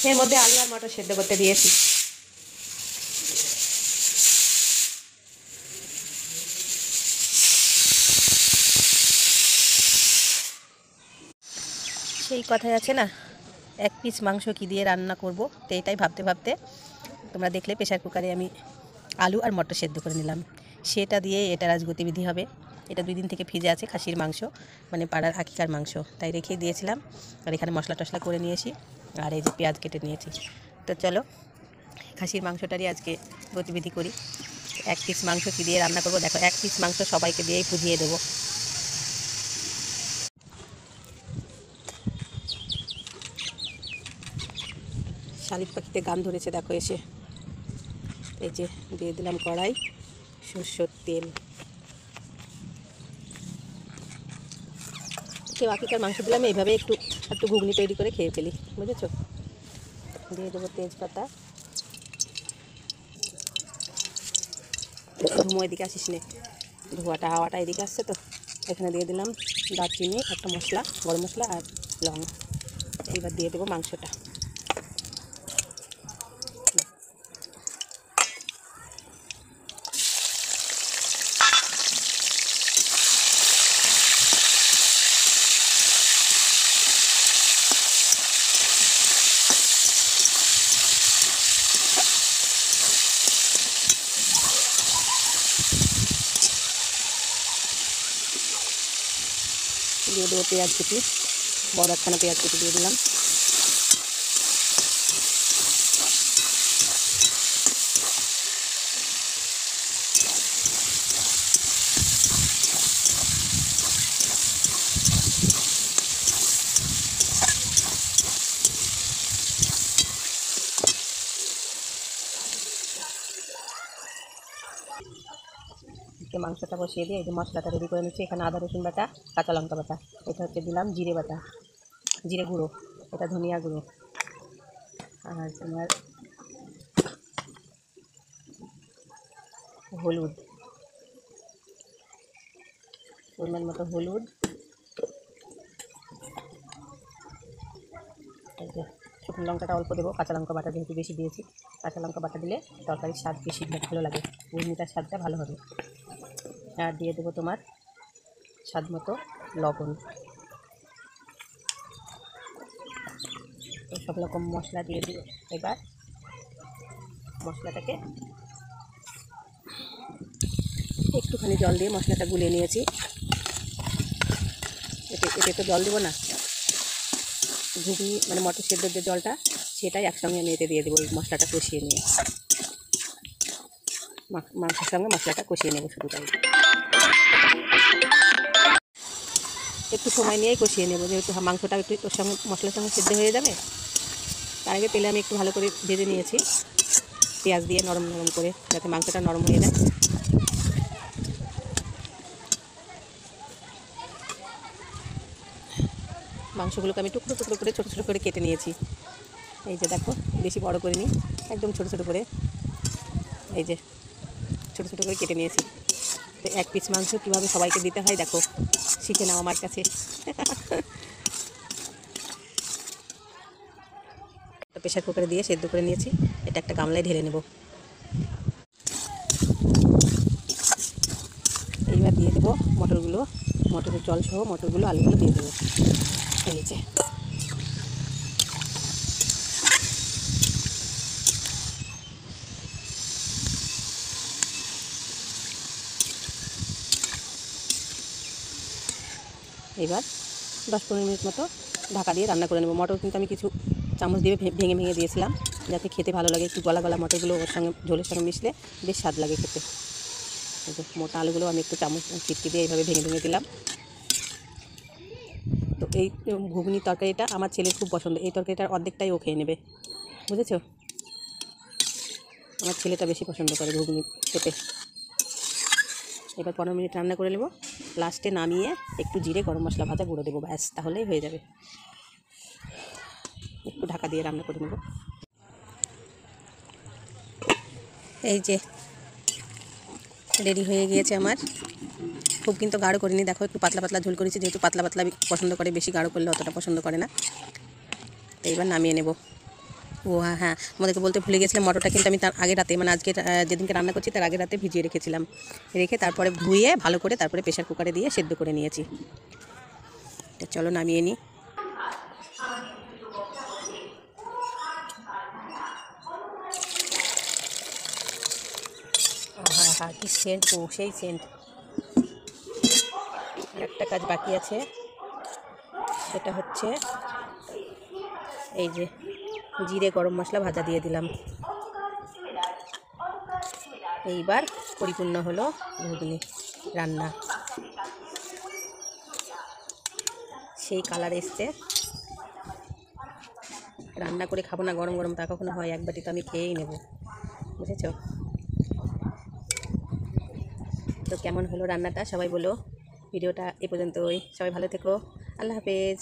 এর মধ্যে আলু আর মটর সেদ্ধ করতে দিয়েছি। সেই কথাই আছে না, এক পিস মাংস কী দিয়ে রান্না করব, তো এটাই ভাবতে ভাবতে তোমরা দেখলে প্রেশার কুকারে আমি আলু আর মটর সেদ্ধ করে নিলাম। সেটা দিয়ে এটার আজ গতিবিধি হবে। এটা 2 দিন থেকে ভিজে আছে, খাসির মাংস, মানে পাড়ার আকিকার মাংস, তাই রেখে দিয়েছিলাম। আর এখানে মশলা টশলা করে নিয়েছি, আর এই যে পেঁয়াজ কেটে নিয়েছি। তো চলো খাসির মাংসটারই আজকে গতিবিধি করি। এক পিস মাংস কী দিয়ে রান্না করব দেখো, এক পিস মাংস সবাইকে দিয়েই পুজিয়ে দেবো। শালিক পাখিতে গান ধরেছে দেখো এসে। এই যে দিয়ে দিলাম কড়াই সরষের তেল। কেউ আকিকার মাংস দিলাম এইভাবে একটু একটু ঘুগনি তৈরি করে খেয়ে ফেলি, বুঝেছো। দিয়ে দেবো তেজপাতা। ধুমো এদিকে আসিস নে, ধোয়াটা হাওয়াটা এদিকে আসছে তো। এখানে দিয়ে দিলাম দারচিনি, একটা মশলা, গরম মশলা আর লং। এইবার দিয়ে দেবো মাংসটা। দিয়ে দেবো পেঁয়াজ কুচি, বড় একখানা পেঁয়াজ কুচি দিয়ে দিলাম। মাংসটা বসিয়ে দিয়ে এই যে মশলাটা রেডি করে নিচ্ছি। এখানে আদা রসুন বাটা, কাঁচা লঙ্কা বাটা, এটা হচ্ছে দিলাম জিরে বাটা, জিরে গুঁড়ো, এটা ধনিয়া গুঁড়ো, আর তোমার হলুদ, পরিমাণ মতো হলুদ। এই যে শুকনো লঙ্কাটা অল্প দেবো, কাঁচা লঙ্কা বাটা যেহেতু বেশি দিয়েছি, কাঁচা লঙ্কা বাটা দিলে তরকারির স্বাদ বেশি ভালো লাগে, ঘুগনিটার স্বাদটা ভালো হবে। আর দিয়ে দেবো তোমার স্বাদ মতো লবণ। তো সব রকম মশলা দিয়ে দিব। এবার মশলাটাকে একটুখানি জল দিয়ে মশলাটা গুলিয়ে নিয়েছি। এতে তো জল দেবো না, ঘুগনি মানে মটর সেদ্ধর যে জলটা সেটাই একসঙ্গে আমি এতে দিয়ে দেবো। এই মশলাটা কষিয়ে নিয়ে মাংসের সঙ্গে মশলাটা কষিয়ে নেবো শুধু তাই। একটু সময় নিয়েই কষিয়ে নেবো, যেহেতু মাংসটা একটু ওর সঙ্গে মশলার সঙ্গে সেদ্ধ হয়ে যাবে। তার আগে তেলে আমি একটু ভালো করে ভেজে নিয়েছি পেঁয়াজ দিয়ে, নরম নরম করে, যাতে মাংসটা নরম হয়ে যায়। মাংসগুলোকে আমি টুকরো টুকরো করে ছোটো ছোটো করে কেটে নিয়েছি। এই যে দেখো, বেশি বড় করে নিই, একদম ছোটো ছোটো করে, এই যে ছোটো ছোটো করে কেটে নিয়েছি। তো এক পিস মাংস কীভাবে সবাইকে দিতে হয় দেখো, শিখে নাও আমার কাছে। প্রেশার কুকারে দিয়ে সেদ্ধ করে নিয়েছি, এটা একটা গামলায় ঢেলে নেব। এইবার দিয়ে দেবো মটরগুলো, মটরের জল সহ মটরগুলো, আলুগুলো দিয়ে দেবো। এই যে এবার 10-15 মিনিট মতো ঢাকা দিয়ে রান্না করে নেব। মটর কিন্তু আমি কিছু চামচ দিয়ে ভেঙে ভেঙে দিয়েছিলাম, যাতে খেতে ভালো লাগে। একটু গলা গলা মটরগুলো ওর সঙ্গে ঝোলের সঙ্গে মিশলে বেশ স্বাদ লাগে খেতে। এই যে মোটা আলুগুলো আমি একটু চামচ চিটকে দিয়ে এইভাবে ভেঙে ভেঙে দিলাম। তো এই ঘুগনি তরকারিটা আমার ছেলের খুব পছন্দ, এই তরকারিটার অর্ধেকটাই ও খেয়ে নেবে, বুঝেছো। আমার ছেলেটা বেশি পছন্দ করে ঘুগনি খেতে। এবার 15 মিনিট রান্না করে নেব, লাস্টে নামিয়ে একটু জিরে গরম মশলা ভাজা গুঁড়ো দেবো, ব্যাস তাহলেই হয়ে যাবে। একটু ঢাকা দিয়ে রান্না করে নেব। এই যে রেডি হয়ে গিয়েছে আমার। খুব কিন্তু গাঢ় করিনি, দেখো একটু পাতলা পাতলা ঝোল করেছি, যেহেতু পাতলা পাতলা পছন্দ করে, বেশি গাঢ় করলে অতটা পছন্দ করে না। তো এবার নামিয়ে নেব। ও হ্যাঁ হ্যাঁ, তোমাদেরকে বলতে ভুলে গেছিলাম, মটরটা কিন্তু আমি তার আগের রাতে, মানে আজকে যেদিনকে রান্না করছি তার আগের রাতে ভিজিয়ে রেখেছিলাম। রেখে তারপরে ধুয়ে ভালো করে তারপরে প্রেশার কুকারে দিয়ে সেদ্ধ করে নিয়েছি। তো চলো নামিয়ে নিই। হ্যাঁ হ্যাঁ, কি সেন্ট গো, সেই সেন্ট। একটা কাজ বাকি আছে, সেটা হচ্ছে এই যে জিরে গরম মশলা ভাজা দিয়ে দিলাম। এইবার পরিপূর্ণ হলো ঘুগনি রান্না। সেই কালার এসছে। রান্না করে খাবো না গরম গরম, তা কখনো হয়? এক বাটি তো আমি খেয়েই নেব, বুঝেছ? তো কেমন হলো রান্নাটা সবাই বলো। ভিডিওটা এ পর্যন্তই, সবাই ভালো থেকো, আল্লাহ হাফেজ।